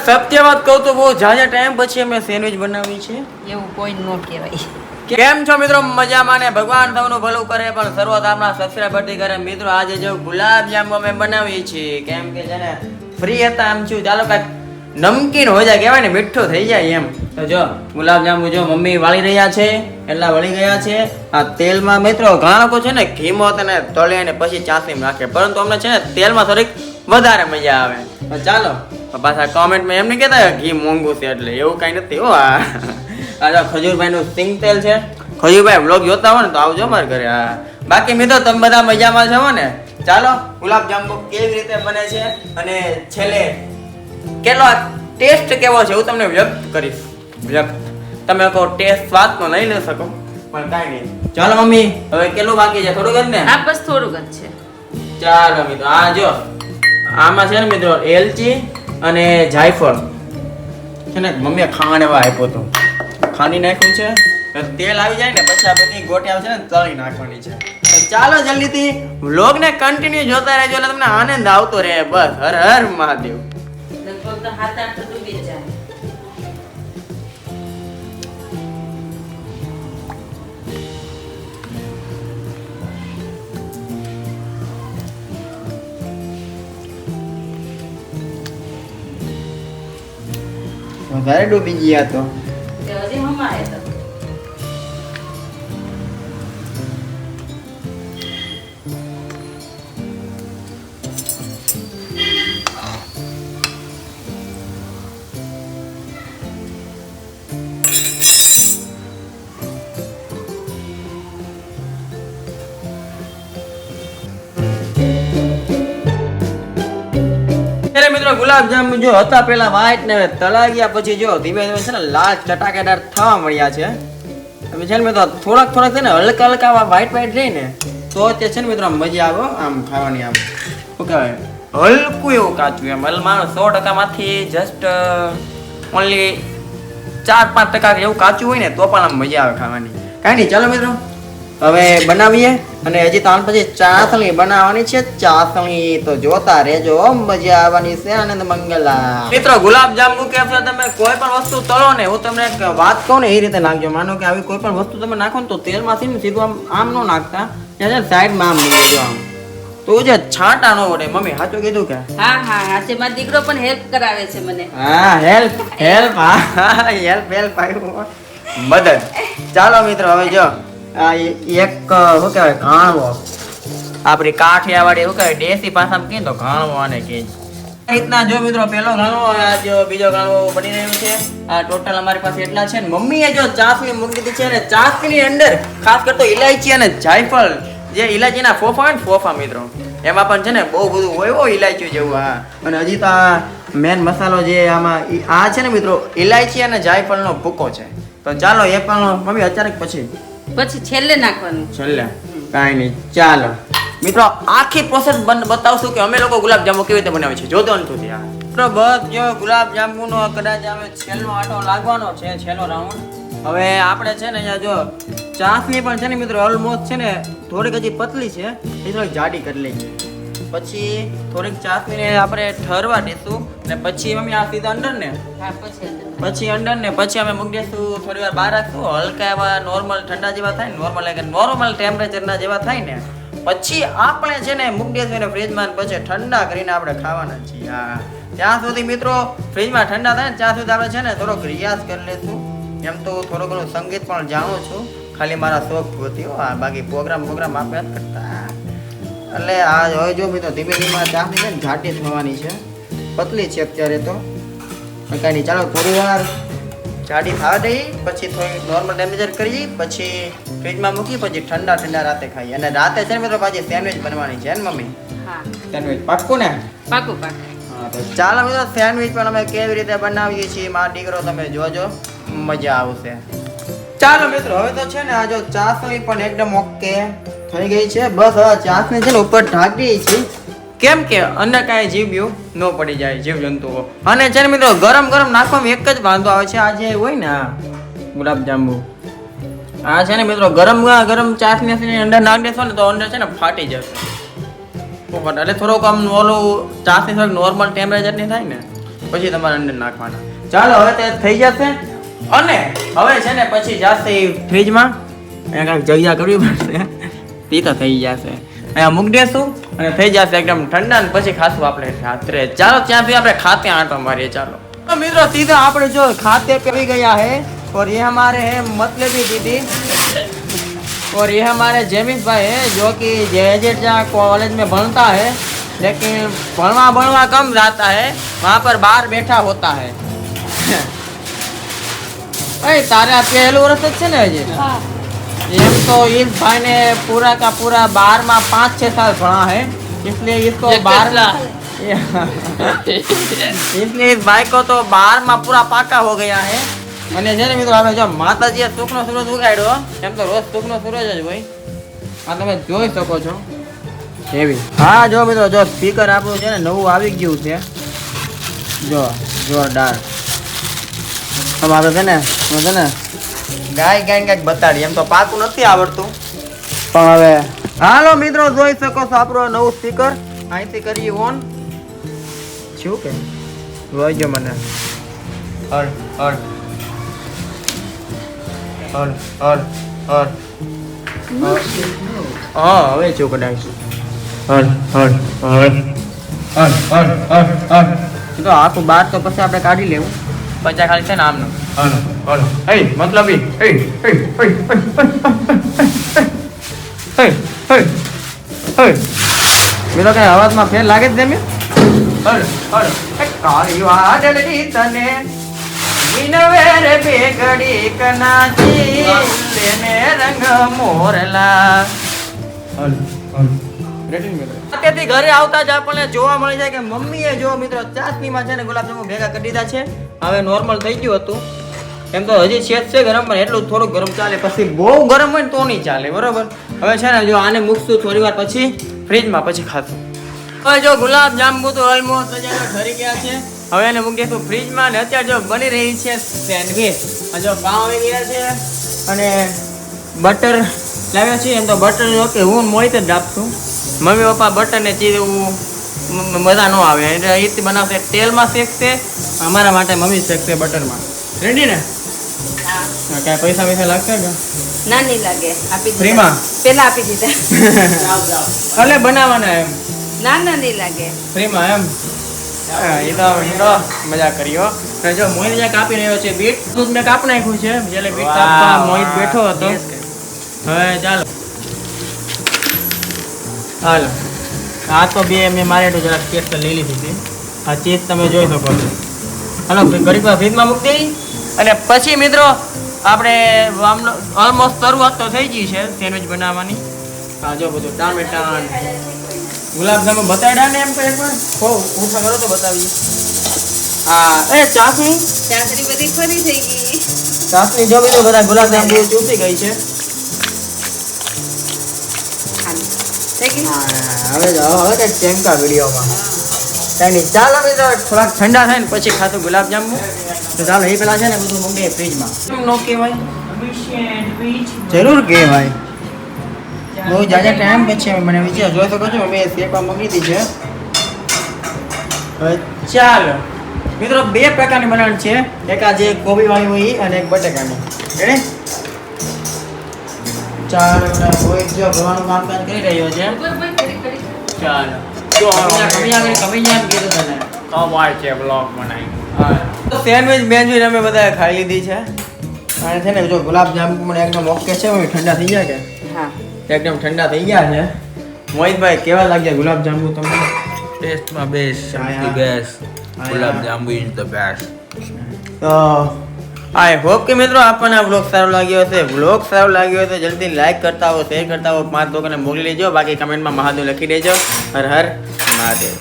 સત્ય વાત કહું તો બહુ ઝાઝા ટાઈમ પછી અમે સેન્ડવિચ બનાવી છે. એવું કોઈ ન કહેવાય. કેમ છો મિત્રો? મજામાં ને? ભગવાન સૌનું ભલું કરે, પણ શરૂઆત આપણા સબસ્ક્રાઇબર થી કરે. મિત્રો આજે જો ગુલાબ જાંબુ અમે બનાવીએ છીએ, કેમ કે છે ને ફ્રી હતા એમ છું, ચાલો કાંઈક નમકીન હોય જાય, કહેવાય ને મીઠું થઈ જાય એમ. તો જો ગુલાબ જાંબુ જો મમ્મી વાળી રહ્યા છે, એટલા વળી ગયા છે. આ તેલમાં મિત્રો ઘણા લોકો છે ને ઘીમાં તેને તળે અને પછી ચાસણી નાખે, પરંતુ અમને છે ને તેલમાં થોડીક વધારે મજા આવે. તો ચાલો પાછા કોમેન્ટમાં એમ નહીં કહેતા ઘી મોંઘું છે, એટલે એવું કાંઈ નથી હો. આ ખજૂરભાઈ નું સિંગ તેલ છે. ખજૂરભાઈ વ્લોગ જોતા હોય ને તો આવજો મારા ઘરે. હા, બાકી મિત્રો તમે બધા મજામાં છો ને? ચાલો ગુલાબ જાંબુ કેવી રીતે બને છે અને છેલ્લે કેટલો ટેસ્ટ કેવો છે હું તમને વ્યક્ત કરીશ. તમે કહો ટેસ્ટ સ્વાદ તો નહીં લઈ શકો, પણ કાંઈ નહીં. ચાલો મમ્મી, હવે કેટલું બાકી છે? થોડુંક જ ને? હા, બસ થોડુંક જ છે. ચાલો મિત્રો, આ જો આમાં છે ને મિત્રો એલચી અને જાયફળ છે ને મમ્મીએ ખાંડ એવા આપ્યો હતો, ખાંડી નાખ્યું છે. તેલ આવી જાય ને પછી આ બધી ગોટિયા છે ને તળી નાખવાની છે. તો ચાલો જલ્દીથી વ્લોગને કન્ટિન્યુ જોતા રહેજો, એટલે તમને આનંદ આવતો રહે. બસ હર હર મહાદેવ. લગભગ તો 7-8 તો ડૂબી જ જાય. વધારે ડૂબી ગયા તો તે હજી હમાય તો. મિત્રો ગુલાબ જાંબુ જો હતા પેલા વ્હાઈટ ને તળાઈ ગયા પછી જો ધીમે ધીમે છે ને લાલ ચટાકેદાર થવા મળ્યા છે. તમે છે ને મિત્રો થોડાક છે ને હલકા હલકા વ્હાઈટ રહી ને તો તે છે ને મિત્રો મજા આવે આમ ખાવાની. આમ શું કહેવાય, હલકું એવું કાચું એમ. માનો 100% માંથી જસ્ટ ઓનલી 4-5% એવું કાચું હોય ને તો પણ આમ મજા આવે ખાવાની. કાંઈ નહીં, ચાલો મિત્રો હવે બનાવીએ. અને હજી ત્રણ પછી ચાસણી બનાવવાની છે. ચાસણી તો જોતા રહેજો, મજા આવવાની છે. આનંદ મંગલા. મિત્રો ગુલાબ જાંબુ કે તમે કોઈ પણ વસ્તુ તળો ને, હું તમને એક વાત કહું ને એ રીતે નાખજો. માનો કે આવી કોઈ પણ વસ્તુ તમે નાખો ને તો તેલમાંથી ને સીધું આમ ન નાખતા, ત્યાં છે સાઈડમાં આમ મૂકી દો આમ, તો જે છાંટા ન વળે. મમ્મી સાચું કીધું કે? હા હા, આજે મારો દીકરો પણ હેલ્પ કરાવે છે મને. હા, હેલ્પ હા આવ્યું, મદદ. ચાલો મિત્રો હવે જો આ એક શું કહેવાય ઘાણવો, આપણી કાઠિયાવાડી શું કહેવાય દેશી ભાષામાં કહીએ તો ઘાણવો આને કહે. આ રીતના જો મિત્રો પહેલો ઘાણવો, આ જો બીજો ઘાણવો બની રહ્યો છે. આ ટોટલ અમારી પાસે એટલા છે. ને મમ્મીએ જો ચાસણી મૂકી દીધી છે, અને ચાસણીની અંદર ખાસ કરતો ઇલાયચી અને જાયફળ, જે ઇલાયચીના ફોફા હોય ને ફોફા મિત્રો, એમાં પણ છે ને બહુ બધું હોય હો ઇલાયચી જેવું. હા, અને હજી તો આ મેન મસાલો જે આમાં આ છે ને મિત્રો ઇલાયચી અને જાયફળનો ભૂકો છે. તો ચાલો એ પણ મમ્મી અચાનક પછી છેલ્લે નાખવાનું. છેલ્લે કાંઈ નહીં. ચાલો મિત્રો આખી પ્રોસેસ બતાવશું કે અમે લોકો ગુલાબ જાંબુ કેવી રીતે બનાવીએ છીએ. જોતો નથી આ મિત્રો બસ જો ગુલાબ જાંબુનો કદાચ હવે છેલ્લો આટો લાગવાનો છે, છેલ્લો રાઉન્ડ. હવે આપણે છે ને અહીંયા જો ચાસણી પણ છે ને મિત્રો ઓલમોસ્ટ છે ને થોડીક હજી પતલી છે, એ થોડીક જાડી કરી લઈએ. પછી થોડીક ચાસણીને આપણે ઠરવા દઈશું ને પછી મમ્મી આ સીધા અંદર ને હા, પછી અંદર ને પછી અમે મૂકી દઈશું, થોડી વાર બહાર રાખશું. હલકા એવા નોર્મલ ઠંડા જેવા થાય ને, નોર્મલ ટેમ્પરેચરના જેવા થાય ને પછી આપણે છે ને મૂકી દઈશું એને ફ્રીજમાં, પછી ઠંડા કરીને આપણે ખાવાના છીએ. હા, ત્યાં સુધી મિત્રો ફ્રીજમાં ઠંડા થાય ને ત્યાં સુધી આપણે છે ને થોડોક રિયાઝ કરી લઈશું. એમ તો થોડું ઘણું સંગીત પણ જાણું છું, ખાલી મારા શોખ પૂરતી હો. હા, બાકી પ્રોગ્રામ આપણે જ કરતા. એટલે આ હવે જો મિત્રો ધીમે ધીમે ચાસણી છે ને ઘાટી થવાની છે, પતલી છે અત્યારે તો કાંઈ નહીં. ચાલો થોડી વાર જાડી થવા દઈ, પછી થોડી નોર્મલ ટેમ્પરેચર કરી, પછી ફ્રીજમાં મૂકી, પછી ઠંડા રાતે ખાઈએ. અને રાતે છે ને મિત્રો પાછી સેન્ડવિચ બનવાની છે ને મમ્મી? હા, સેન્ડવિચ પાક્કું ને? પાકું. હા, તો ચાલો મિત્રો સેન્ડવિચ પણ અમે કેવી રીતે બનાવીએ છીએ મારો દીકરો તમે જોજો, મજા આવશે. ચાલો મિત્રો હવે તો છે ને આ જો ચાસણી પણ એકદમ ઓકે થઈ ગઈ છે. બસ હવે ચાસણી છે ને ઉપર ઢાંકી છે, કેમ કે અંદર કાંઈ જીવ બીવ ન પડી જાય, જીવ જંતુઓ. અને છે ને મિત્રો ગરમ નાખવામાં એક જ વાંધો આવે છે. આ જે હોય ને આ ગુલાબ જાંબુ, આ છે ને મિત્રો ગરમ ચાસણી અંદર નાખી દેશો ને તો અંદર છે ને ફાટી જશે. એટલે થોડોક આમ ઓલું ચાસણી થોડીક નોર્મલ ટેમ્પરેચરની થાય ને પછી તમારે અંદર નાખવાના. ચાલો હવે તે થઈ જશે અને હવે છે ને પછી જશે ફ્રીજમાં. અહીંયા કાંઈક જગ્યા કરવી પડશે. તે તો થઈ જશે. અહીંયા મૂકી દેશું અને થઈ જશે એકદમ ઠંડા ને પછી ખાશું આપણે રાત્રે. ચાલો ત્યાંથી આપણે ખાતે आटो मारिए. ચાલો तो मित्रों सीधा આપણે जो खाते पे भी गया है और ये हमारे हैं मतलबी दीदी और ये हमारे जेमिस भाई है जो कि जेजेट जहाँ कॉलेज में बनता है लेकिन बनवा कम जाता है वहाँ पर बाहर बैठा होता है. अरे तारे पहलू वर्ष है ने हजे एम तो इस भाई ने पूरा का पूरा 12 में 5-6 साल पढ़ा है इसलिए इसको 12 इसलिए इस भाई को तो 12 में पूरा पाका हो गया है. અને છે ને મિત્રો આપણે જો માતાજીએ સુખનો સૂરજ ઉગાડ્યો એમ તો રોજ સુખનો સૂરજ જ હોય. આ તમે જોઈ શકો છો એવી. હા જો મિત્રો જો સ્પીકર આપણું છે ને નવું આવી ગયું છે જો જોરદાર. હવે આપણે છે ને ગાય કાંઈક બતાડી એમ તો પાકું નથી આવડતું પણ હવે હાલો મિત્રો જોઈ શકો છો આપણું નવું સ્પીકર અહીંથી કરીએ ઓન. શું કે જોઈજો મને હર હર હર હર હર હા હવે શું કદાચ હર હર હર હર હર હર હર તો આખું બાર તો પછી આપણે કાઢી લેવું. પચા ખાલી છે ને આમનું હર હર હે મતલબ હે હે હે હે મિત્રો કઈ અવાજમાં ફેર લાગે જ ને હર હર કાળી વાદળી તને વિનવેર બેગડી કનાજી તેને રંગ મોરલા. હલ હલ રેડી મિત્રો અત્યારથી ઘરે આવતા જ આપણને જોવા મળી જાય કે મમ્મીએ જો મિત્રો ચાસણીમાં છે ને ગુલાબજાંબુ ભેગા કરી દીધા છે. હવે નોર્મલ થઈ ગયું હતું એમ તો હજી શેત છે ગરમ પણ એટલું થોડુંક ગરમ ચાલે પછી બહુ ગરમ હોય ને તો નહીં ચાલે બરોબર. હવે છે ને જો આને મૂકશું થોડી વાર પછી ફ્રીજમાં પછી ખાશું. હવે જો ગુલાબ જાંબુ તો ઓલમોસ્ટ ઠરી ગયા છે. હવે એને મૂકી દઈશું ફ્રીજમાં. ને અત્યારે જો બની રહી છે સેન્ડવીચ. જો પાઉં આવી ગયા છે અને બટર લાવ્યા છે. એમ તો બટર જો કે હું મોહિત જ આપશું. મમ્મી પપ્પા બટર ને ચીઝ એવું મજા ન આવે એટલે એ રીતે બનાવશે. તેલમાં શેકશે અમારા માટે મમ્મી શેકશે બટરમાં. રેડી ને કાંઈ પૈસા લાગશે કે ના નહીં લાગે. આપી દીધા ફ્રીમાં પેલા આપી દીધા. એટલે બનાવવાના એમ ના નહીં લાગે ફ્રીમાં એમ. એ તો મજા કર્યો. જો મોહિત જ્યાં કાપી રહ્યો છે બીટ દૂધ મેં કાપ નાખ્યું છે એટલે બીટ કાપવા મોહિત બેઠો હતો. હવે ચાલો હાલો આ તો બે મેં મારે જરાક ટેસ્ટ લઈ લીધી હતી. આ ચીઝ તમે જોઈ શકો છો. હાલો ઘડીક ફ્રીજમાં મૂકી દઈ અને પછી મિત્રો આપણે ઓલમોસ્ટ શરૂઆત તો થઈ ગઈ છે સેન્ડવિચ બનાવવાની. હા જો બધું ટામેટા ગુલાબજાંબુ બતાડ્યા ને એમ તો એકવાર ઊંચા કરો તો બતાવીએ. હા એ ચાસણી બધી ફરી થઈ ગઈ. ચાસણી જો બીજો બધા ગુલાબજાંબુ ચૂસી ગઈ છે. હવે કઈક ચેમકા વિડીયોમાં કઈ નહીં. ચાલો મિત્રો થોડાક ઠંડા થાય ને પછી ખાતું ગુલાબજાંબુ. તો ચાલો એ પેલા છે ને બધું મૂકી ફ્રીજમાં. નો કહેવાય જરૂર કહેવાય. બહુ જાજા ટાઈમ પછી મને વિચાર જોઈ શકો છો મેં શેકવા મૂકી દીધી છે. ચાલો મિત્રો બે પ્રકારની બનાવવાની છે. એક આ જે કોબી વાળી હોય અને એક બટેકાની. રેડી ચાલો રોહિત જો ભરવાનું કામકાજ કરી રહ્યો છે. ચાલો સેન્ડવિચ બેન્ડવિચ અમે બધા ખાઈ લીધી છે. અને છે ને જો ગુલાબ જાંબુ મને એકદમ ઓકે છે. ઠંડા થઈ ગયા કે હા એકદમ ઠંડા થઈ ગયા છે. મોહિતભાઈ કેવા લાગ્યા ગુલાબ જાંબુ તમને? ટેસ્ટમાં best best gulab jamun is the best. તો આઈ હોપ કે મિત્રો આપણને આ વ્લોગ સારો લાગ્યો હશે. વ્લોગ સારો લાગ્યો હોય તો જલ્દી લાઈક કરતા હો, શેર કરતા હો, 5 લોકોને મોકલી દેજો. બાકી કમેન્ટમાં મહાદેવ લખી દેજો. હર હર મહાદેવ.